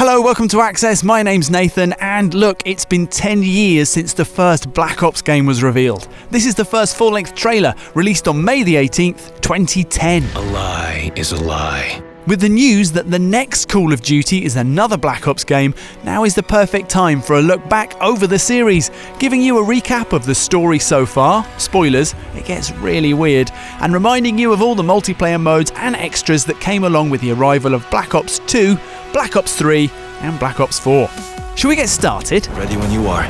Hello, welcome to Access. My name's Nathan, and look, it's been 10 years since the first Black Ops game was revealed. This is the first full-length trailer, released on May the 18th, 2010. A lie is a lie. With the news that the next Call of Duty is another Black Ops game, now is the perfect time for a look back over the series, giving you a recap of the story so far, spoilers, it gets really weird, and reminding you of all the multiplayer modes and extras that came along with the arrival of Black Ops 2, Black Ops 3 and Black Ops 4. Shall we get started? Ready when you are.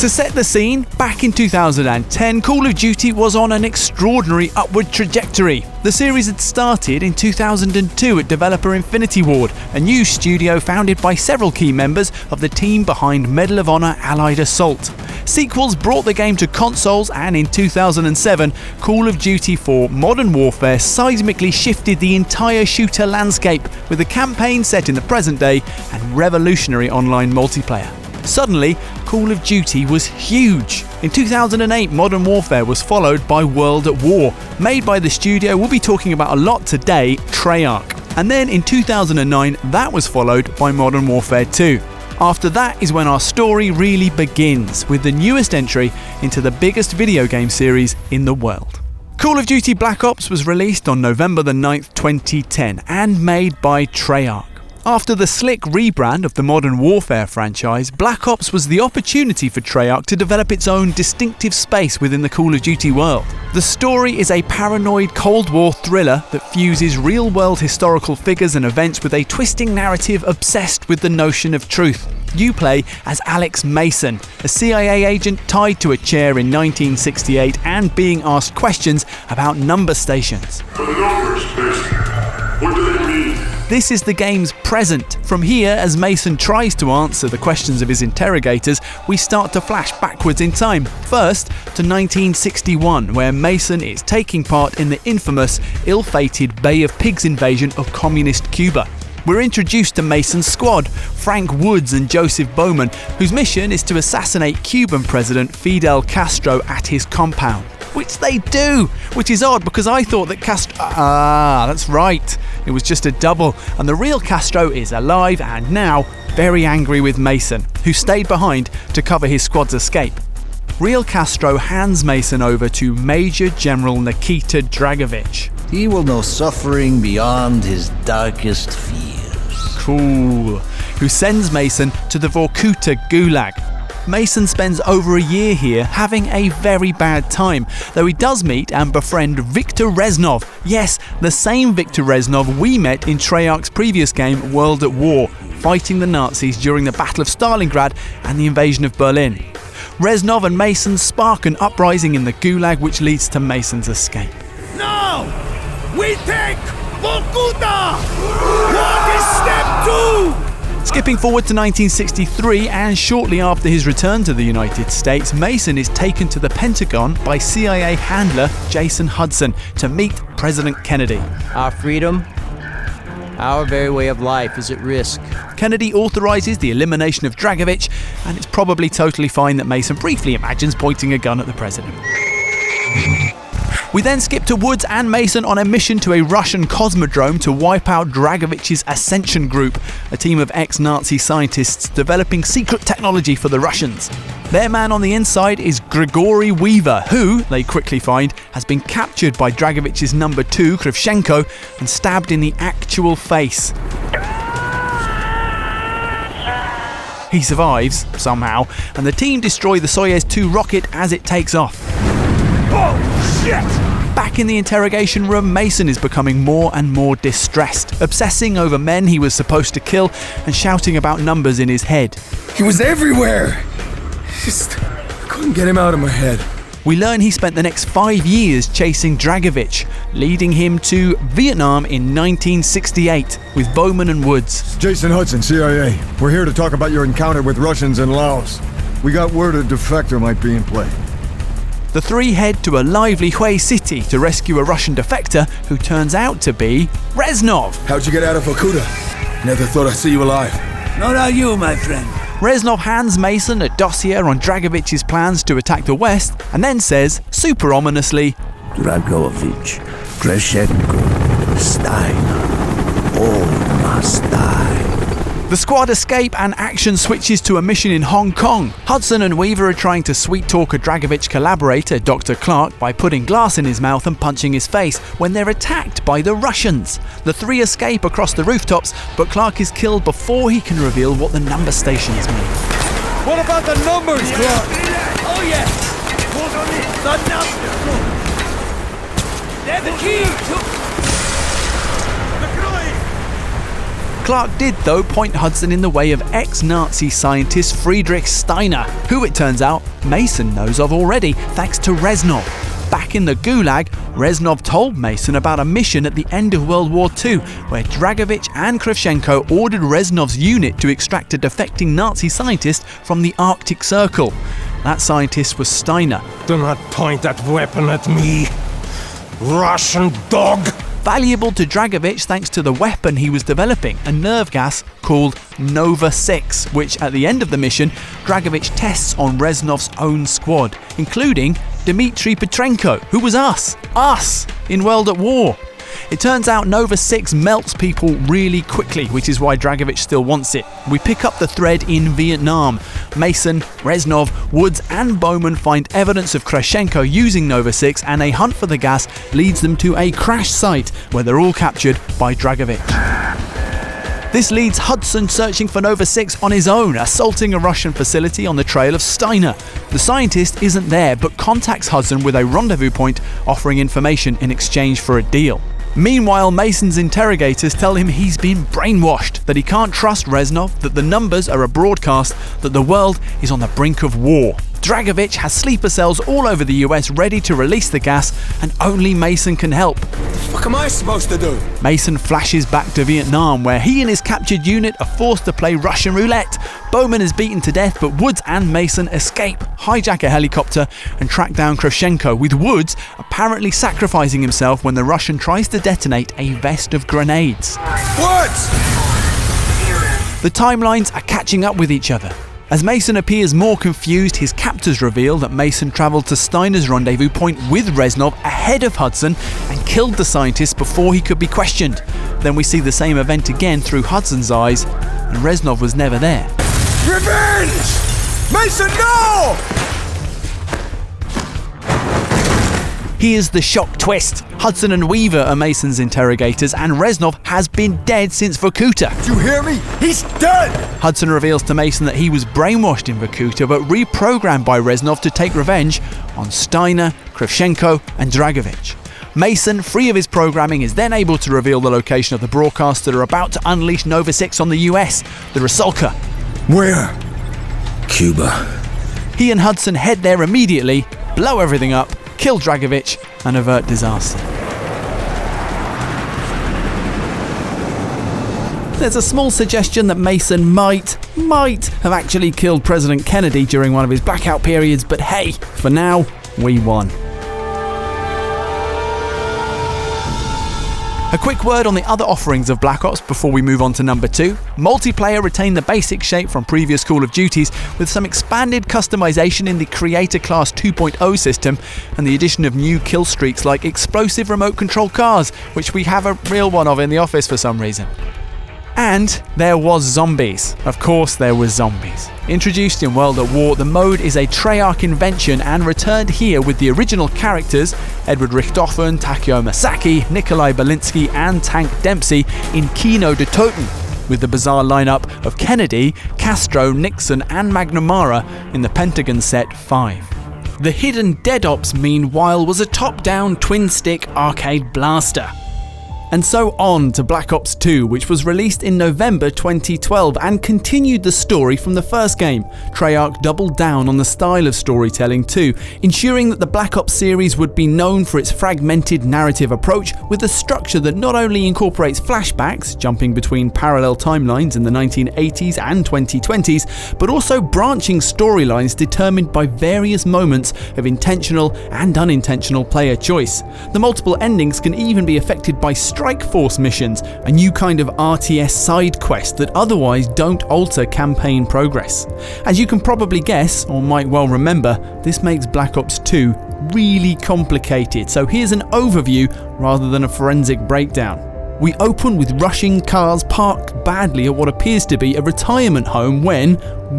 To set the scene, back in 2010, Call of Duty was on an extraordinary upward trajectory. The series had started in 2002 at developer Infinity Ward, a new studio founded by several key members of the team behind Medal of Honor Allied Assault. Sequels brought the game to consoles, and in 2007, Call of Duty 4 Modern Warfare seismically shifted the entire shooter landscape with a campaign set in the present day and revolutionary online multiplayer. Suddenly, Call of Duty was huge. In 2008, Modern Warfare was followed by World at War, made by the studio we'll be talking about a lot today, Treyarch. And then in 2009, that was followed by Modern Warfare 2. After that is when our story really begins, with the newest entry into the biggest video game series in the world. Call of Duty Black Ops was released on November the 9th, 2010, and made by Treyarch. After the slick rebrand of the Modern Warfare franchise, Black Ops was the opportunity for Treyarch to develop its own distinctive space within the Call of Duty world. The story is a paranoid Cold War thriller that fuses real-world historical figures and events with a twisting narrative obsessed with the notion of truth. You play as Alex Mason, a CIA agent tied to a chair in 1968 and being asked questions about number stations. The numbers, what do they mean? This is the game's present. From here, as Mason tries to answer the questions of his interrogators, we start to flash backwards in time. First, to 1961, where Mason is taking part in the infamous, ill-fated Bay of Pigs invasion of communist Cuba. We're introduced to Mason's squad, Frank Woods and Joseph Bowman, whose mission is to assassinate Cuban President Fidel Castro at his compound. Which they do, which is odd because I thought that Castro... that's right. It was just a double, and the real Castro is alive and now very angry with Mason, who stayed behind to cover his squad's escape. Real Castro hands Mason over to Major General Nikita Dragovich. He will know suffering beyond his darkest fears. Cool. Who sends Mason to the Vorkuta Gulag. Mason spends over a year here having a very bad time, though he does meet and befriend Viktor Reznov. Yes, the same Viktor Reznov we met in Treyarch's previous game, World at War, fighting the Nazis during the Battle of Stalingrad and the invasion of Berlin. Reznov and Mason spark an uprising in the Gulag, which leads to Mason's escape. Now, we take Vorkuta! What is step 2? Skipping forward to 1963, and shortly after his return to the United States, Mason is taken to the Pentagon by CIA handler Jason Hudson to meet President Kennedy. Our freedom, our very way of life is at risk. Kennedy authorizes the elimination of Dragovich, and it's probably totally fine that Mason briefly imagines pointing a gun at the president. We then skip to Woods and Mason on a mission to a Russian cosmodrome to wipe out Dragovich's Ascension Group, a team of ex-Nazi scientists developing secret technology for the Russians. Their man on the inside is Grigory Weaver, who, they quickly find, has been captured by Dragovich's number 2, Kravchenko, and stabbed in the actual face. He survives, somehow, and the team destroy the Soyuz 2 rocket as it takes off. Oh, shit! Back in the interrogation room, Mason is becoming more and more distressed, obsessing over men he was supposed to kill and shouting about numbers in his head. He was everywhere! I couldn't get him out of my head. We learn he spent the next 5 years chasing Dragovich, leading him to Vietnam in 1968 with Bowman and Woods. Jason Hudson, CIA. We're here to talk about your encounter with Russians in Laos. We got word a defector might be in play. The three head to a lively Hue city to rescue a Russian defector who turns out to be Reznov. How'd you get out of Vorkuta? Never thought I'd see you alive. Not are you, my friend. Reznov hands Mason a dossier on Dragovich's plans to attack the West and then says, super ominously, Dragovich, Kravchenko, Steiner, all The squad escape and action switches to a mission in Hong Kong. Hudson and Weaver are trying to sweet-talk a Dragovich collaborator, Dr. Clark, by putting glass in his mouth and punching his face when they're attacked by the Russians. The three escape across the rooftops, but Clark is killed before he can reveal what the number stations mean. What about the numbers, Clark? Oh, yes. The numbers. They're the key. Clark did, though, point Hudson in the way of ex-Nazi scientist Friedrich Steiner, who it turns out Mason knows of already thanks to Reznov. Back in the Gulag, Reznov told Mason about a mission at the end of World War II where Dragovich and Kravchenko ordered Reznov's unit to extract a defecting Nazi scientist from the Arctic Circle. That scientist was Steiner. Do not point that weapon at me, Russian dog! Valuable to Dragovich thanks to the weapon he was developing, a nerve gas called Nova 6, which at the end of the mission, Dragovich tests on Reznov's own squad, including Dmitry Petrenko, who was us in World at War. It turns out Nova 6 melts people really quickly, which is why Dragovich still wants it. We pick up the thread in Vietnam. Mason, Reznov, Woods and Bowman find evidence of Kravchenko using Nova 6, and a hunt for the gas leads them to a crash site where they're all captured by Dragovich. This leads Hudson searching for Nova 6 on his own, assaulting a Russian facility on the trail of Steiner. The scientist isn't there, but contacts Hudson with a rendezvous point, offering information in exchange for a deal. Meanwhile, Mason's interrogators tell him he's been brainwashed, that he can't trust Reznov, that the numbers are a broadcast, that the world is on the brink of war. Dragovich has sleeper cells all over the US ready to release the gas, and only Mason can help. What am I supposed to do? Mason flashes back to Vietnam, where he and his captured unit are forced to play Russian roulette. Bowman is beaten to death, but Woods and Mason escape, hijack a helicopter, and track down Kravchenko, with Woods apparently sacrificing himself when the Russian tries to detonate a vest of grenades. Woods! The timelines are catching up with each other. As Mason appears more confused, his captors reveal that Mason travelled to Steiner's rendezvous point with Reznov ahead of Hudson and killed the scientist before he could be questioned. Then we see the same event again through Hudson's eyes, and Reznov was never there. Revenge! Mason, no! Here's the shock twist. Hudson and Weaver are Mason's interrogators, and Reznov has been dead since Vorkuta. Did you hear me? He's dead! Hudson reveals to Mason that he was brainwashed in Vorkuta, but reprogrammed by Reznov to take revenge on Steiner, Kravchenko and Dragovich. Mason, free of his programming, is then able to reveal the location of the broadcasts that are about to unleash Nova 6 on the US, the Rusalka. Where? Cuba. He and Hudson head there immediately, blow everything up, kill Dragovich and avert disaster. There's a small suggestion that Mason might have actually killed President Kennedy during one of his blackout periods, but hey, for now, we won. A quick word on the other offerings of Black Ops before we move on to number 2. Multiplayer retained the basic shape from previous Call of Duties, with some expanded customization in the Creator Class 2.0 system and the addition of new kill streaks like explosive remote control cars, which we have a real one of in the office for some reason. And there was zombies. Of course there was zombies. Introduced in World at War, the mode is a Treyarch invention and returned here with the original characters Edward Richtofen, Takeo Masaki, Nikolai Belinsky and Tank Dempsey in Kino de Toten, with the bizarre lineup of Kennedy, Castro, Nixon and McNamara in the Pentagon Set 5. The Hidden Dead Ops, meanwhile, was a top-down twin-stick arcade blaster. And so on to Black Ops 2, which was released in November 2012 and continued the story from the first game. Treyarch doubled down on the style of storytelling too, ensuring that the Black Ops series would be known for its fragmented narrative approach, with a structure that not only incorporates flashbacks, jumping between parallel timelines in the 1980s and 2020s, but also branching storylines determined by various moments of intentional and unintentional player choice. The multiple endings can even be affected by Strike Force missions, a new kind of RTS side quest that otherwise don't alter campaign progress. As you can probably guess, or might well remember, this makes Black Ops 2 really complicated, so here's an overview rather than a forensic breakdown. We open with rushing cars parked badly at what appears to be a retirement home when,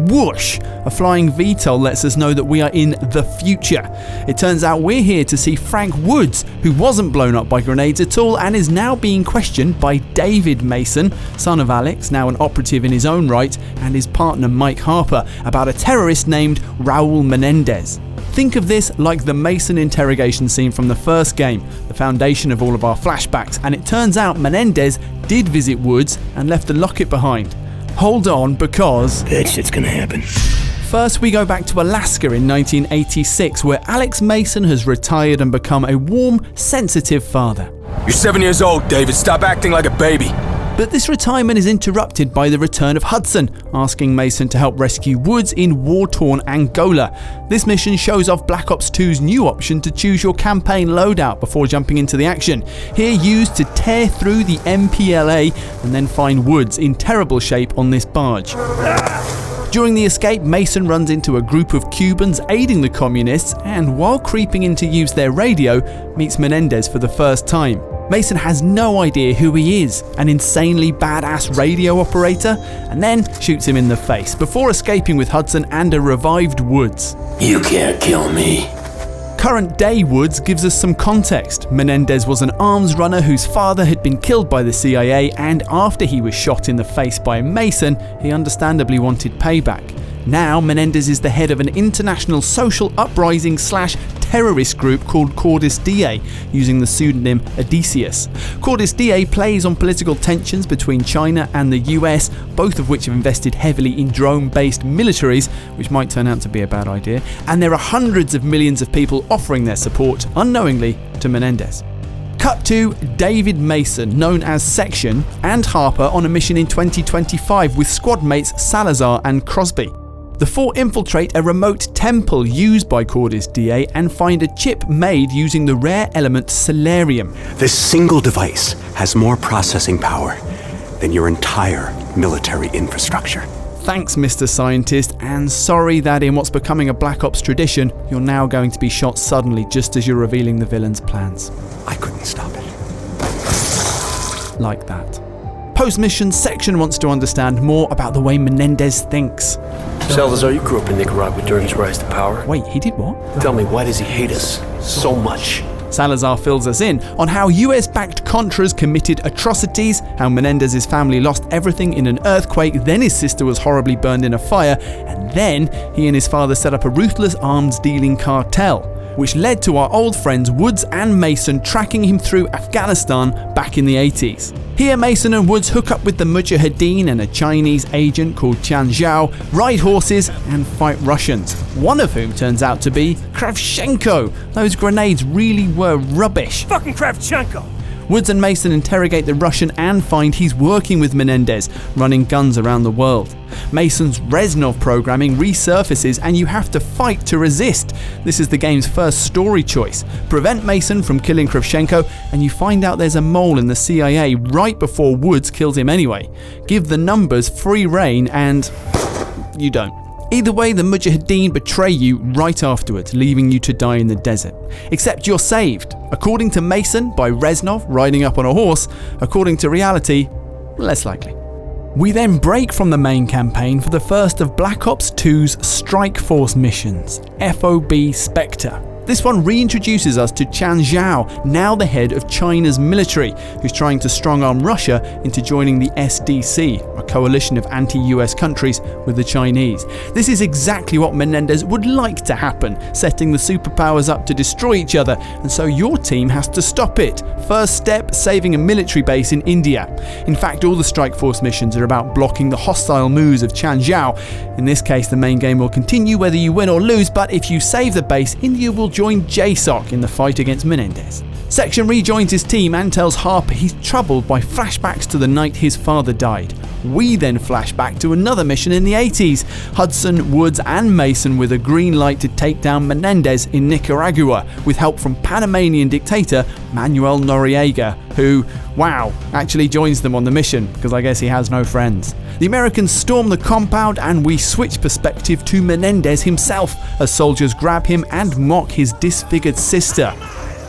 whoosh, a flying VTOL lets us know that we are in the future. It turns out we're here to see Frank Woods, who wasn't blown up by grenades at all and is now being questioned by David Mason, son of Alex, now an operative in his own right, and his partner Mike Harper, about a terrorist named Raul Menendez. Think of this like the Mason interrogation scene from the first game, the foundation of all of our flashbacks, and it turns out Menendez did visit Woods and left the locket behind. Hold on, because That shit's gonna happen. first we go back to Alaska in 1986, where Alex Mason has retired and become a warm, sensitive father. You're 7 years old, David. Stop acting like a baby. But this retirement is interrupted by the return of Hudson, asking Mason to help rescue Woods in war-torn Angola. This mission shows off Black Ops 2's new option to choose your campaign loadout before jumping into the action, here used to tear through the MPLA and then find Woods in terrible shape on this barge. During the escape, Mason runs into a group of Cubans aiding the communists and, while creeping in to use their radio, meets Menendez for the first time. Mason has no idea who he is, an insanely badass radio operator, and then shoots him in the face before escaping with Hudson and a revived Woods. You can't kill me. Current day Woods gives us some context. Menendez was an arms runner whose father had been killed by the CIA, and after he was shot in the face by Mason, he understandably wanted payback. Now Menendez is the head of an international social uprising / terrorist group called Corvus DA, using the pseudonym Odysseus. Corvus DA plays on political tensions between China and the US, both of which have invested heavily in drone-based militaries, which might turn out to be a bad idea, and there are hundreds of millions of people offering their support, unknowingly, to Menendez. Cut to David Mason, known as Section, and Harper on a mission in 2025 with squad mates Salazar and Crosby. The four infiltrate a remote temple used by Corvus DA and find a chip made using the rare element Celerium. This single device has more processing power than your entire military infrastructure. Thanks, Mr. Scientist, and sorry that in what's becoming a Black Ops tradition, you're now going to be shot suddenly just as you're revealing the villain's plans. I couldn't stop it. Like that. Post-mission, Section wants to understand more about the way Menendez thinks. Salazar, you grew up in Nicaragua during his rise to power. Wait, he did what? Tell me, why does he hate us so much? Salazar fills us in on how US-backed Contras committed atrocities, how Menendez's family lost everything in an earthquake, then his sister was horribly burned in a fire, and then he and his father set up a ruthless arms-dealing cartel, which led to our old friends Woods and Mason tracking him through Afghanistan back in the 80s. Here Mason and Woods hook up with the Mujahideen and a Chinese agent called Qian Zhao, ride horses and fight Russians, one of whom turns out to be Kravchenko. Those grenades really were rubbish. Fucking Kravchenko! Woods and Mason interrogate the Russian and find he's working with Menendez, running guns around the world. Mason's Reznov programming resurfaces and you have to fight to resist. This is the game's first story choice. Prevent Mason from killing Kravchenko and you find out there's a mole in the CIA right before Woods kills him anyway. Give the numbers free rein and you don't. Either way, the Mujahideen betray you right afterwards, leaving you to die in the desert. Except you're saved, according to Mason, by Reznov riding up on a horse. According to reality, less likely. We then break from the main campaign for the first of Black Ops 2's Strike Force missions, FOB Spectre. This one reintroduces us to Qian Zhao, now the head of China's military, who's trying to strong-arm Russia into joining the SDC, a coalition of anti-US countries with the Chinese. This is exactly what Menendez would like to happen, setting the superpowers up to destroy each other, and so your team has to stop it. First step, saving a military base in India. In fact, all the Strike Force missions are about blocking the hostile moves of Qian Zhao. In this case, the main game will continue whether you win or lose, but if you save the base, India will join JSOC in the fight against Menendez. Section rejoins his team and tells Harper he's troubled by flashbacks to the night his father died. We then flash back to another mission in the 80s, Hudson, Woods and Mason with a green light to take down Menendez in Nicaragua, with help from Panamanian dictator Manuel Noriega, who, wow, actually joins them on the mission, because I guess he has no friends. The Americans storm the compound and we switch perspective to Menendez himself, as soldiers grab him and mock his disfigured sister.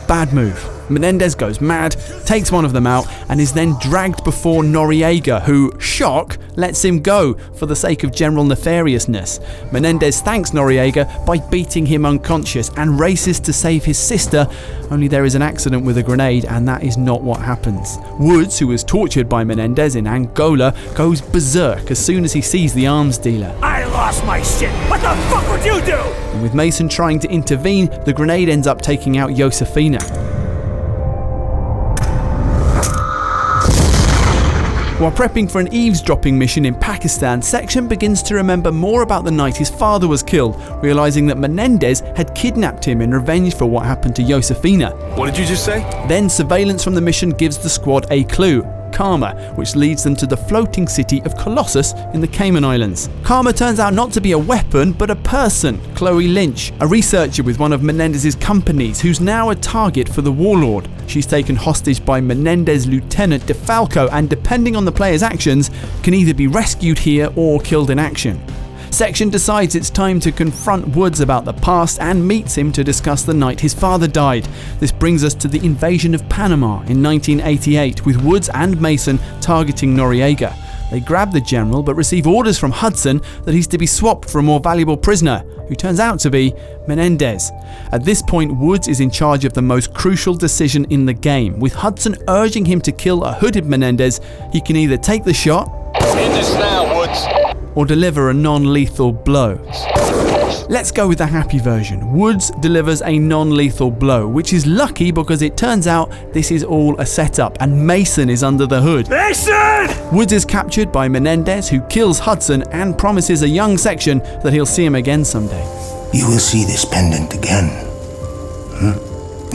Bad move. Menendez goes mad, takes one of them out, and is then dragged before Noriega, who, shock, lets him go for the sake of general nefariousness. Menendez thanks Noriega by beating him unconscious and races to save his sister, only there is an accident with a grenade and that is not what happens. Woods, who was tortured by Menendez in Angola, goes berserk as soon as he sees the arms dealer. I lost my shit! What the fuck would you do? And with Mason trying to intervene, the grenade ends up taking out Josefina. While prepping for an eavesdropping mission in Pakistan, Section begins to remember more about the night his father was killed, realizing that Menendez had kidnapped him in revenge for what happened to Josefina. What did you just say? Then surveillance from the mission gives the squad a clue. Karma, which leads them to the floating city of Colossus in the Cayman Islands. Karma turns out not to be a weapon, but a person, Chloe Lynch, a researcher with one of Menendez's companies who's now a target for the warlord. She's taken hostage by Menendez Lieutenant DeFalco and, depending on the player's actions, can either be rescued here or killed in action. Section decides it's time to confront Woods about the past and meets him to discuss the night his father died. This brings us to the invasion of Panama in 1988, with Woods and Mason targeting Noriega. They grab the general but receive orders from Hudson that he's to be swapped for a more valuable prisoner, who turns out to be Menendez. At this point, Woods is in charge of the most crucial decision in the game, with Hudson urging him to kill a hooded Menendez. He can either take the shot End this now, Woods. or deliver a non-lethal blow. Let's go with the happy version. Woods delivers a non-lethal blow, which is lucky because it turns out this is all a setup and Mason is under the hood. Mason! Woods is captured by Menendez, who kills Hudson and promises a young Section that he'll see him again someday. You will see this pendant again.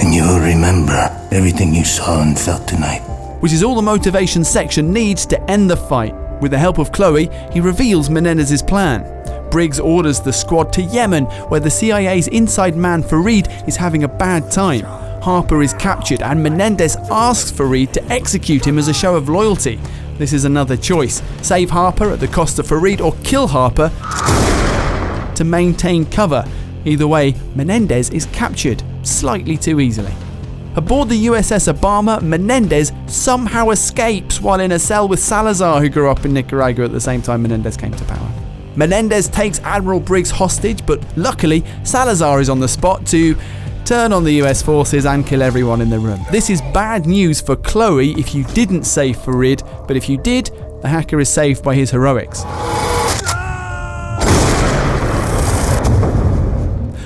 And you will remember everything you saw and felt tonight. Which is all the motivation Section needs to end the fight. With the help of Chloe, he reveals Menendez's plan. Briggs orders the squad to Yemen, where the CIA's inside man Fareed is having a bad time. Harper is captured and Menendez asks Fareed to execute him as a show of loyalty. This is another choice. Save Harper at the cost of Fareed or kill Harper to maintain cover. Either way, Menendez is captured slightly too easily. Aboard the USS Obama, Menendez somehow escapes while in a cell with Salazar, who grew up in Nicaragua at the same time Menendez came to power. Menendez takes Admiral Briggs hostage, but luckily Salazar is on the spot to turn on the US forces and kill everyone in the room. This is bad news for Chloe if you didn't save Fareed, but if you did, the hacker is saved by his heroics.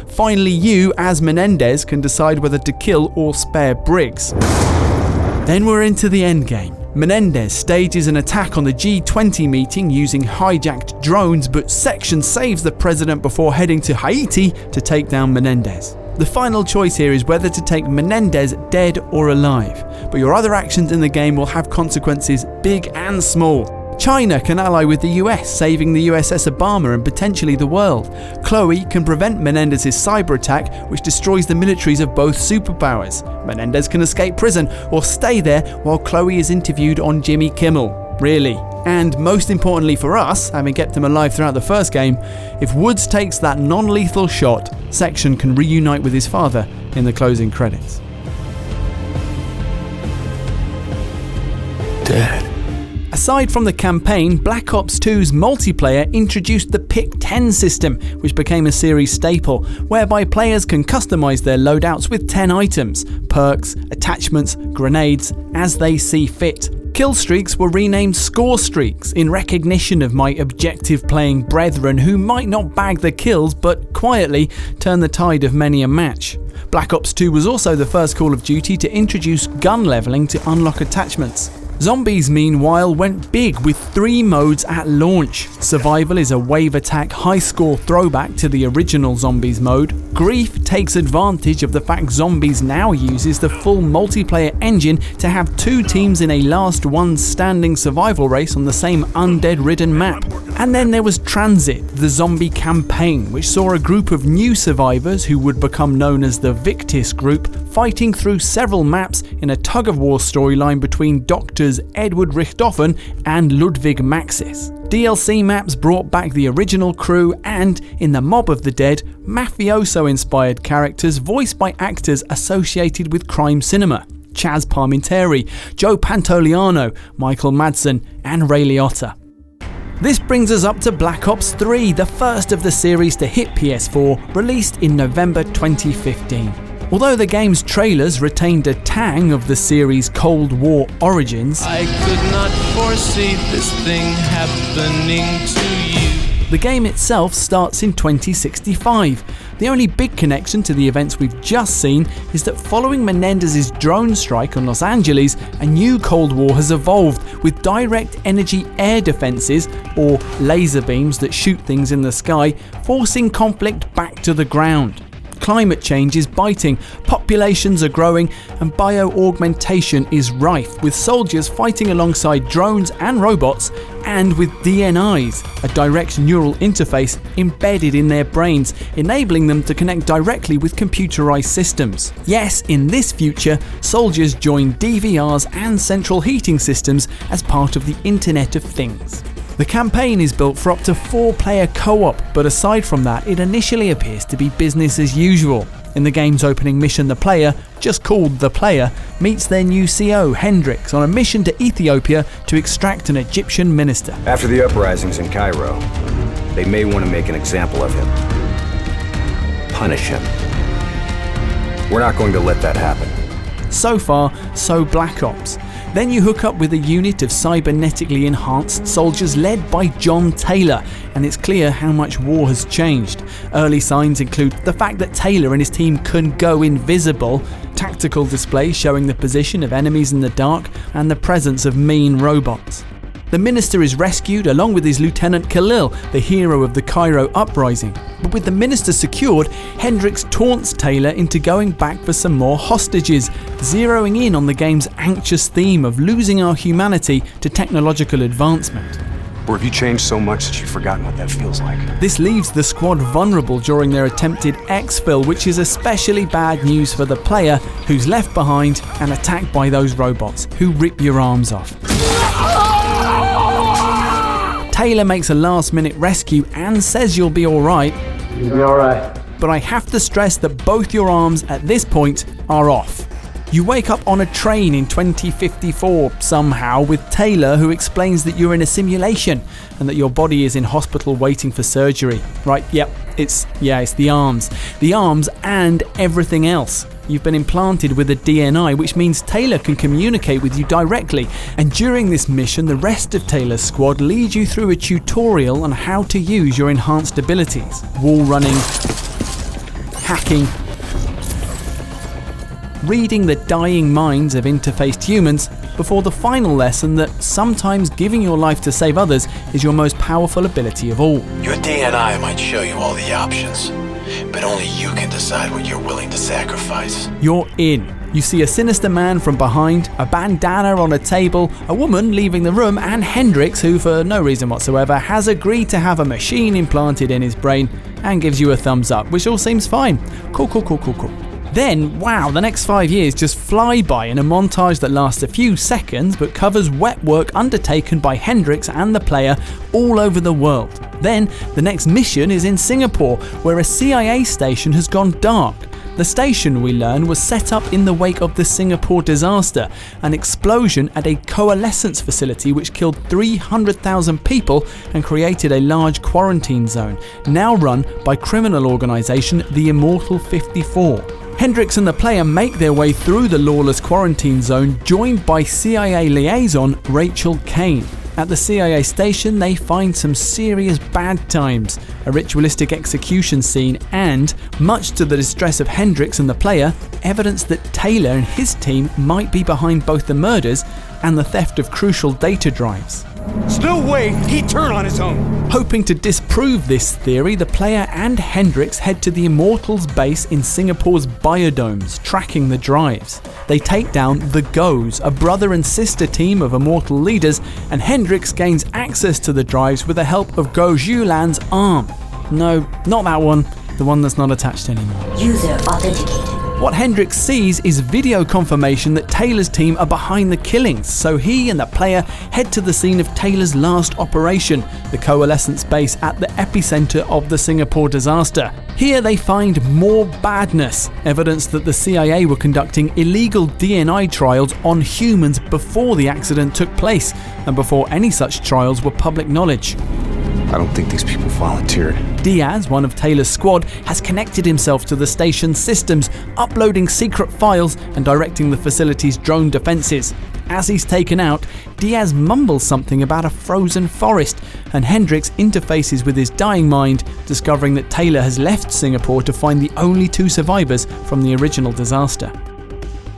Finally, you, as Menendez, can decide whether to kill or spare Briggs. Then we're into the endgame. Menendez stages an attack on the G20 meeting using hijacked drones, but Section saves the president before heading to Haiti to take down Menendez. The final choice here is whether to take Menendez dead or alive, but your other actions in the game will have consequences big and small. China can ally with the US, saving the USS Obama and potentially the world. Chloe can prevent Menendez's cyber attack, which destroys the militaries of both superpowers. Menendez can escape prison or stay there while Chloe is interviewed on Jimmy Kimmel. Really. And most importantly for us, having kept him alive throughout the first game, if Woods takes that non-lethal shot, Section can reunite with his father in the closing credits. Dad. Aside from the campaign, Black Ops 2's multiplayer introduced the Pick 10 system, which became a series staple, whereby players can customize their loadouts with 10 items, perks, attachments, grenades, as they see fit. Kill streaks were renamed score streaks in recognition of my objective playing brethren who might not bag the kills but quietly turn the tide of many a match. Black Ops 2 was also the first Call of Duty to introduce gun leveling to unlock attachments. Zombies, meanwhile, went big with 3 modes at launch. Survival is a wave attack high score throwback to the original Zombies mode. Grief takes advantage of the fact Zombies now uses the full multiplayer engine to have 2 teams in a last one standing survival race on the same undead-ridden map. And then there was Transit, the zombie campaign, which saw a group of new survivors who would become known as the Victis Group fighting through several maps in a tug-of-war storyline between Doctors Edward Richtofen and Ludwig Maxis. DLC maps brought back the original crew and, in the Mob of the Dead, mafioso-inspired characters voiced by actors associated with crime cinema. Chaz Parmentieri, Joe Pantoliano, Michael Madsen, and Ray Liotta. This brings us up to Black Ops 3, the first of the series to hit PS4, released in November 2015. Although the game's trailers retained a tang of the series' Cold War origins, I could not foresee this thing happening to you. The game itself starts in 2065. The only big connection to the events we've just seen is that following Menendez's drone strike on Los Angeles, a new Cold War has evolved with direct energy air defenses, or laser beams that shoot things in the sky, forcing conflict back to the ground. Climate change is biting, populations are growing, and bio-augmentation is rife, with soldiers fighting alongside drones and robots, and with DNIs, a direct neural interface embedded in their brains, enabling them to connect directly with computerized systems. Yes, in this future, soldiers join DVRs and central heating systems as part of the Internet of Things. The campaign is built for up to 4-player co-op, but aside from that, it initially appears to be business as usual. In the game's opening mission, the player, just called the player, meets their new CO, Hendrix, on a mission to Ethiopia to extract an Egyptian minister. After the uprisings in Cairo, they may want to make an example of him. Punish him. We're not going to let that happen. So far, so Black Ops. Then you hook up with a unit of cybernetically enhanced soldiers led by John Taylor, and it's clear how much war has changed. Early signs include the fact that Taylor and his team can go invisible, tactical displays showing the position of enemies in the dark, and the presence of mean robots. The minister is rescued along with his lieutenant Khalil, the hero of the Cairo uprising. But with the minister secured, Hendrix taunts Taylor into going back for some more hostages, zeroing in on the game's anxious theme of losing our humanity to technological advancement. Or have you changed so much that you've forgotten what that feels like? This leaves the squad vulnerable during their attempted exfil, which is especially bad news for the player who's left behind and attacked by those robots who rip your arms off. Taylor makes a last-minute rescue and says you'll be alright. You'll be alright. But I have to stress that both your arms at this point are off. You wake up on a train in 2054 somehow with Taylor, who explains that you're in a simulation and that your body is in hospital waiting for surgery. Right, yep, it's the arms. The arms and everything else. You've been implanted with a DNI, which means Taylor can communicate with you directly. And during this mission, the rest of Taylor's squad lead you through a tutorial on how to use your enhanced abilities. Wall running, hacking, reading the dying minds of interfaced humans, before the final lesson that sometimes giving your life to save others is your most powerful ability of all. Your DNI might show you all the options, but only you can decide what you're willing to sacrifice. You're in. You see a sinister man from behind, a bandana on a table, a woman leaving the room, and Hendrix, who for no reason whatsoever has agreed to have a machine implanted in his brain and gives you a thumbs up, which all seems fine. Cool. Then, wow, the next 5 years just fly by in a montage that lasts a few seconds but covers wet work undertaken by Hendrix and the player all over the world. Then, the next mission is in Singapore, where a CIA station has gone dark. The station, we learn, was set up in the wake of the Singapore disaster, an explosion at a coalescence facility which killed 300,000 people and created a large quarantine zone, now run by criminal organisation the Immortal 54. Hendrix and the player make their way through the lawless quarantine zone, joined by CIA liaison Rachel Kane. At the CIA station, they find some serious bad times, a ritualistic execution scene, and, much to the distress of Hendrix and the player, evidence that Taylor and his team might be behind both the murders and the theft of crucial data drives. There's no way he'd turn on his own. Hoping to disprove this theory, the player and Hendrix head to the Immortals base in Singapore's biodomes, tracking the drives. They take down the Goes, a brother and sister team of Immortal leaders, and Hendrix gains access to the drives with the help of Go Zhulan's arm. No, not that one, the one that's not attached anymore. User authenticated. What Hendricks sees is video confirmation that Taylor's team are behind the killings, so he and the player head to the scene of Taylor's last operation, the Coalescence base at the epicenter of the Singapore disaster. Here they find more badness, evidence that the CIA were conducting illegal DNI trials on humans before the accident took place, and before any such trials were public knowledge. I don't think these people volunteered. Diaz, one of Taylor's squad, has connected himself to the station's systems, uploading secret files and directing the facility's drone defenses. As he's taken out, Diaz mumbles something about a frozen forest, and Hendricks interfaces with his dying mind, discovering that Taylor has left Singapore to find the only 2 survivors from the original disaster.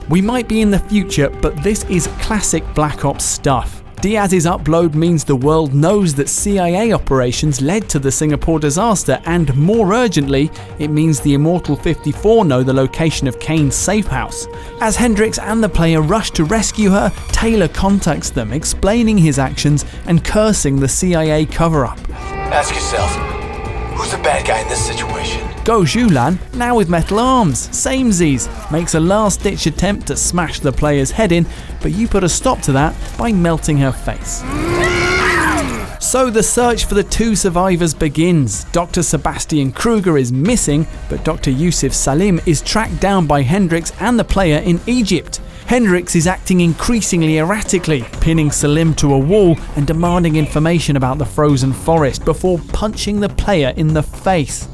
We might be in the future, but this is classic Black Ops stuff. Diaz's upload means the world knows that CIA operations led to the Singapore disaster, and more urgently, it means the Immortal 54 know the location of Kane's safe house. As Hendricks and the player rush to rescue her, Taylor contacts them, explaining his actions and cursing the CIA cover-up. Ask yourself, who's the bad guy in this situation? Go Zhulan, now with metal arms, samesies, makes a last-ditch attempt to smash the player's head in, but you put a stop to that by melting her face. So the search for the 2 survivors begins. Dr. Sebastian Kruger is missing, but Dr. Yusuf Salim is tracked down by Hendricks and the player in Egypt. Hendricks is acting increasingly erratically, pinning Salim to a wall and demanding information about the frozen forest before punching the player in the face.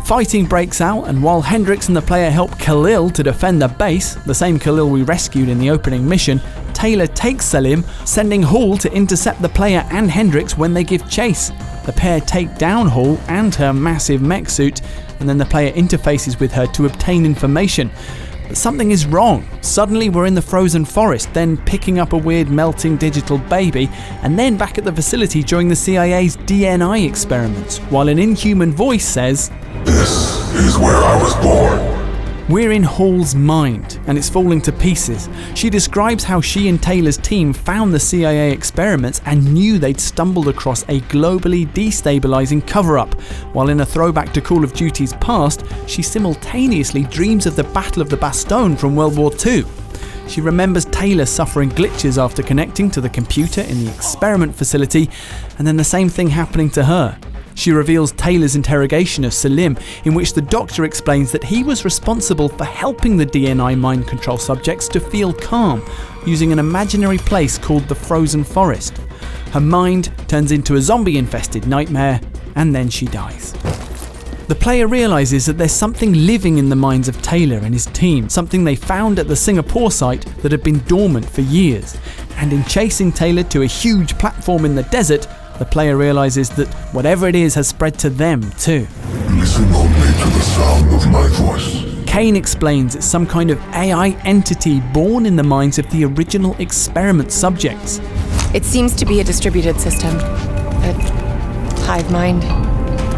Fighting breaks out, and while Hendricks and the player help Khalil to defend the base, the same Khalil we rescued in the opening mission, Taylor takes Salim, sending Hall to intercept the player and Hendricks when they give chase. The pair take down Hall and her massive mech suit, and then the player interfaces with her to obtain information. But something is wrong. Suddenly we're in the frozen forest, then picking up a weird melting digital baby, and then back at the facility during the CIA's DNI experiments, while an inhuman voice says, "This is where I was born." We're in Hall's mind, and it's falling to pieces. She describes how she and Taylor's team found the CIA experiments and knew they'd stumbled across a globally destabilizing cover-up, while in a throwback to Call of Duty's past, she simultaneously dreams of the Battle of the Bastogne from World War II. She remembers Taylor suffering glitches after connecting to the computer in the experiment facility, and then the same thing happening to her. She reveals Taylor's interrogation of Salim, in which the doctor explains that he was responsible for helping the DNI mind control subjects to feel calm, using an imaginary place called the Frozen Forest. Her mind turns into a zombie-infested nightmare, and then she dies. The player realises that there's something living in the minds of Taylor and his team, something they found at the Singapore site that had been dormant for years. And in chasing Taylor to a huge platform in the desert, the player realises that whatever it is has spread to them too. Listen only to the sound of my voice. Kane explains it's some kind of AI entity born in the minds of the original experiment subjects. It seems to be a distributed system, a hive mind,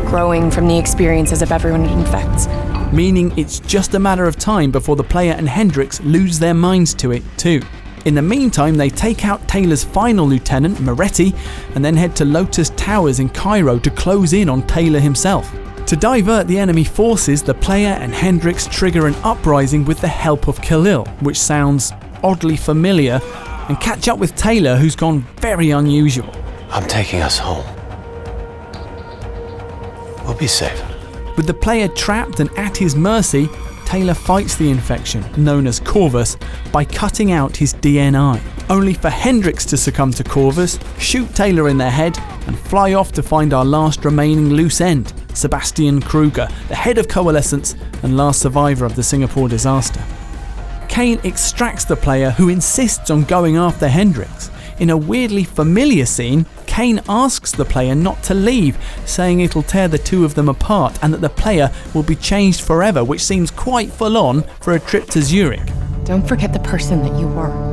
growing from the experiences of everyone it infects. Meaning it's just a matter of time before the player and Hendricks lose their minds to it too. In the meantime, they take out Taylor's final lieutenant, Moretti, and then head to Lotus Towers in Cairo to close in on Taylor himself. To divert the enemy forces, the player and Hendricks trigger an uprising with the help of Khalil, which sounds oddly familiar, and catch up with Taylor, who's gone very unusual. I'm taking us home. We'll be safe. With the player trapped and at his mercy, Taylor fights the infection, known as Corvus, by cutting out his DNI, only for Hendricks to succumb to Corvus, shoot Taylor in the head, and fly off to find our last remaining loose end, Sebastian Kruger, the head of Coalescence and last survivor of the Singapore disaster. Kane extracts the player, who insists on going after Hendricks. In a weirdly familiar scene, Kane asks the player not to leave, saying it'll tear the two of them apart and that the player will be changed forever, which seems quite full on for a trip to Zurich. Don't forget the person that you were.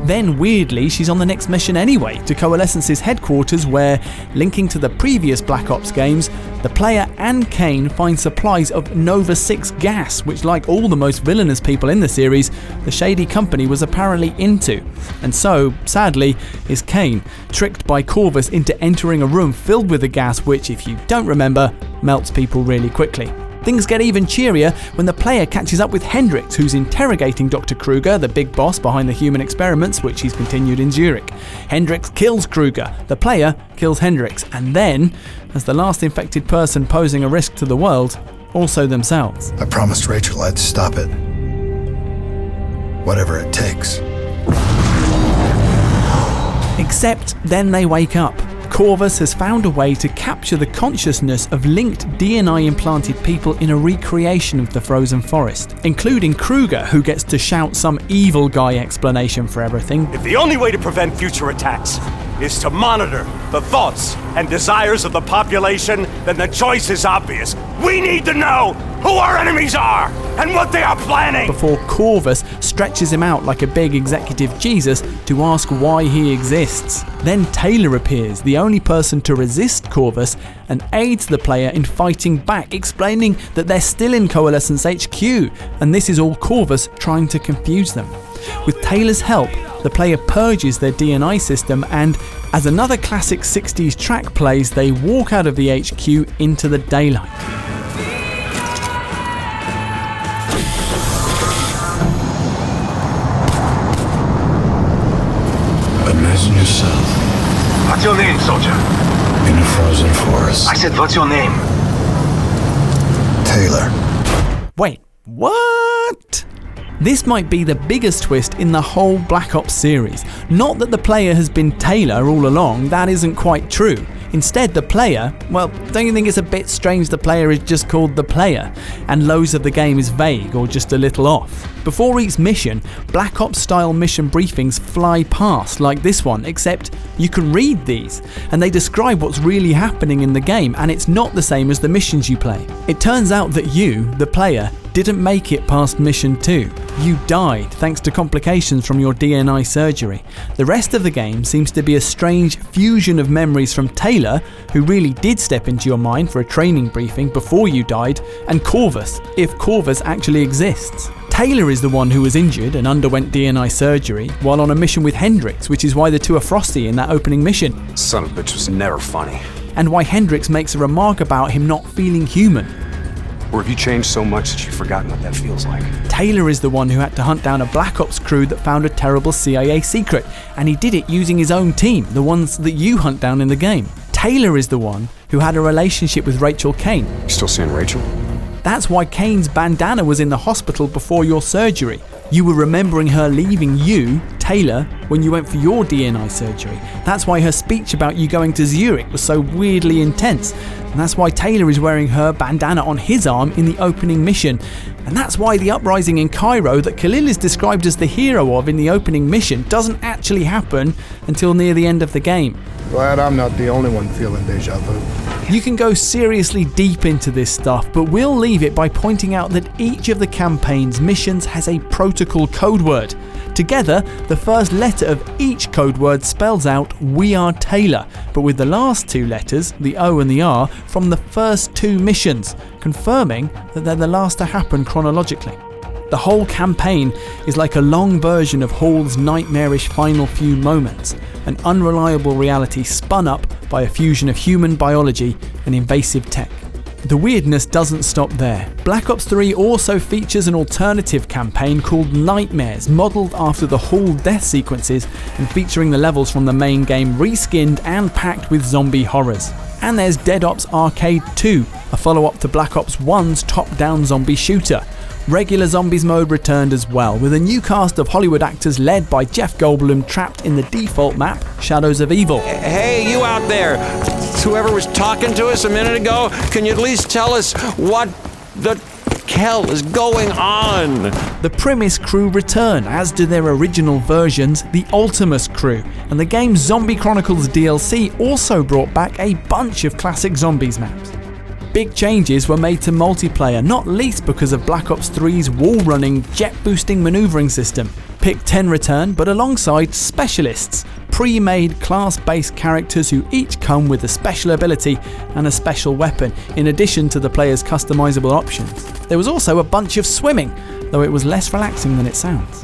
Then, weirdly, she's on the next mission anyway, to Coalescence's headquarters where, linking to the previous Black Ops games, the player and Kane find supplies of Nova 6 gas, which, like all the most villainous people in the series, the shady company was apparently into. And so, sadly, is Kane, tricked by Corvus into entering a room filled with the gas which, if you don't remember, melts people really quickly. Things get even cheerier when the player catches up with Hendricks, who's interrogating Dr. Kruger, the big boss behind the human experiments which he's continued in Zurich. Hendricks kills Kruger, the player kills Hendricks, and then, as the last infected person posing a risk to the world, also themselves. I promised Rachel I'd stop it. Whatever it takes. Except then they wake up. Corvus has found a way to capture the consciousness of linked DNI-implanted people in a recreation of the frozen forest, including Kruger, who gets to shout some evil guy explanation for everything. If the only way to prevent future attacks is to monitor the thoughts and desires of the population, then the choice is obvious. We need to know who our enemies are and what they are planning! Before Corvus stretches him out like a big executive Jesus to ask why he exists. Then Taylor appears, the only person to resist Corvus, and aids the player in fighting back, explaining that they're still in Coalescence HQ, and this is all Corvus trying to confuse them. With Taylor's help, the player purges their DNI system, and as another classic 60s track plays, they walk out of the HQ into the daylight. Imagine yourself. What's your name, soldier? In a frozen forest. I said, what's your name? Taylor. Wait, what? This might be the biggest twist in the whole Black Ops series. Not that the player has been Taylor all along, that isn't quite true. Instead, the player, well, don't you think it's a bit strange the player is just called the player, and loads of the game is vague or just a little off? Before each mission, Black Ops style mission briefings fly past like this one, except you can read these, and they describe what's really happening in the game, and it's not the same as the missions you play. It turns out that you, the player, didn't make it past mission 2. You died thanks to complications from your DNI surgery. The rest of the game seems to be a strange fusion of memories from Taylor, who really did step into your mind for a training briefing before you died, and Corvus, if Corvus actually exists. Taylor is the one who was injured and underwent DNI surgery while on a mission with Hendricks, which is why the two are frosty in that opening mission. Son of a bitch was never funny. And why Hendricks makes a remark about him not feeling human. Or have you changed so much that you've forgotten what that feels like? Taylor is the one who had to hunt down a Black Ops crew that found a terrible CIA secret, and he did it using his own team, the ones that you hunt down in the game. Taylor is the one who had a relationship with Rachel Kane. You still seeing Rachel? That's why Kane's bandana was in the hospital before your surgery. You were remembering her leaving you, Taylor, when you went for your DNI surgery. That's why her speech about you going to Zurich was so weirdly intense. And that's why Taylor is wearing her bandana on his arm in the opening mission. And that's why the uprising in Cairo that Khalil is described as the hero of in the opening mission doesn't actually happen until near the end of the game. Glad I'm not the only one feeling deja vu. You can go seriously deep into this stuff, but we'll leave it by pointing out that each of the campaign's missions has a protocol code word. Together, the first letter of each code word spells out "We are Taylor," but with the last two letters, the O and the R, from the first two missions, confirming that they're the last to happen chronologically. The whole campaign is like a long version of Hall's nightmarish final few moments, an unreliable reality spun up by a fusion of human biology and invasive tech. The weirdness doesn't stop there. Black Ops 3 also features an alternative campaign called Nightmares, modelled after the Hall death sequences and featuring the levels from the main game reskinned and packed with zombie horrors. And there's Dead Ops Arcade 2, a follow-up to Black Ops 1's top-down zombie shooter. Regular Zombies mode returned as well, with a new cast of Hollywood actors led by Jeff Goldblum trapped in the default map, Shadows of Evil. Hey, you out there! Whoever was talking to us a minute ago, can you at least tell us what the hell is going on? The Primus crew return, as do their original versions, the Ultimus crew, and the game's Zombie Chronicles DLC also brought back a bunch of classic Zombies maps. Big changes were made to multiplayer, not least because of Black Ops 3's wall-running, jet-boosting manoeuvring system. Pick 10 returned, but alongside specialists, pre-made class-based characters who each come with a special ability and a special weapon, in addition to the player's customizable options. There was also a bunch of swimming, though it was less relaxing than it sounds.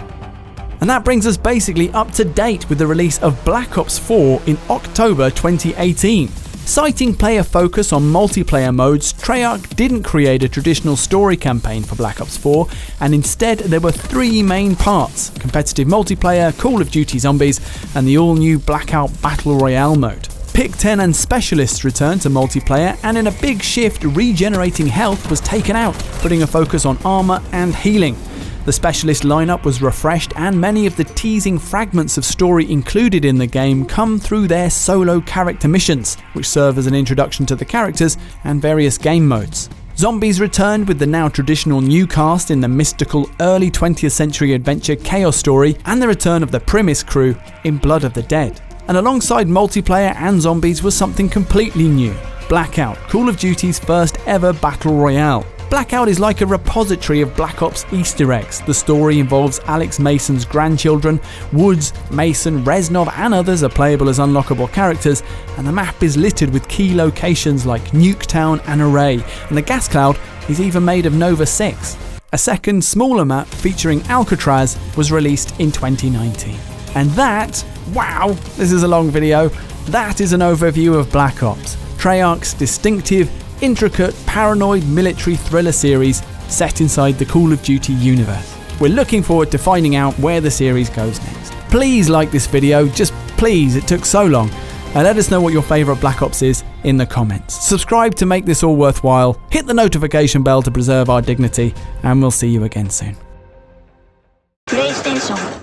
And that brings us basically up to date with the release of Black Ops 4 in October 2018. Citing player focus on multiplayer modes, Treyarch didn't create a traditional story campaign for Black Ops 4, and instead there were three main parts: competitive multiplayer, Call of Duty Zombies, and the all-new Blackout Battle Royale mode. Pick 10 and Specialists returned to multiplayer, and in a big shift, regenerating health was taken out, putting a focus on armor and healing. The Specialist lineup was refreshed, and many of the teasing fragments of story included in the game come through their solo character missions, which serve as an introduction to the characters and various game modes. Zombies returned with the now traditional new cast in the mystical early 20th century adventure Chaos Story, and the return of the Primus crew in Blood of the Dead. And alongside multiplayer and zombies was something completely new: Blackout, Call of Duty's first ever battle royale. Blackout is like a repository of Black Ops Easter eggs. The story involves Alex Mason's grandchildren. Woods, Mason, Reznov and others are playable as unlockable characters, and the map is littered with key locations like Nuketown and Array, and the gas cloud is even made of Nova 6. A second, smaller map featuring Alcatraz was released in 2019. And that, wow, this is a long video, that is an overview of Black Ops, Treyarch's distinctive, intricate, paranoid military thriller series set inside the Call of Duty universe. We're looking forward to finding out where the series goes next. Please like this video, just please, it took so long, and let us know what your favourite Black Ops is in the comments. Subscribe to make this all worthwhile, hit the notification bell to preserve our dignity, and we'll see you again soon. PlayStation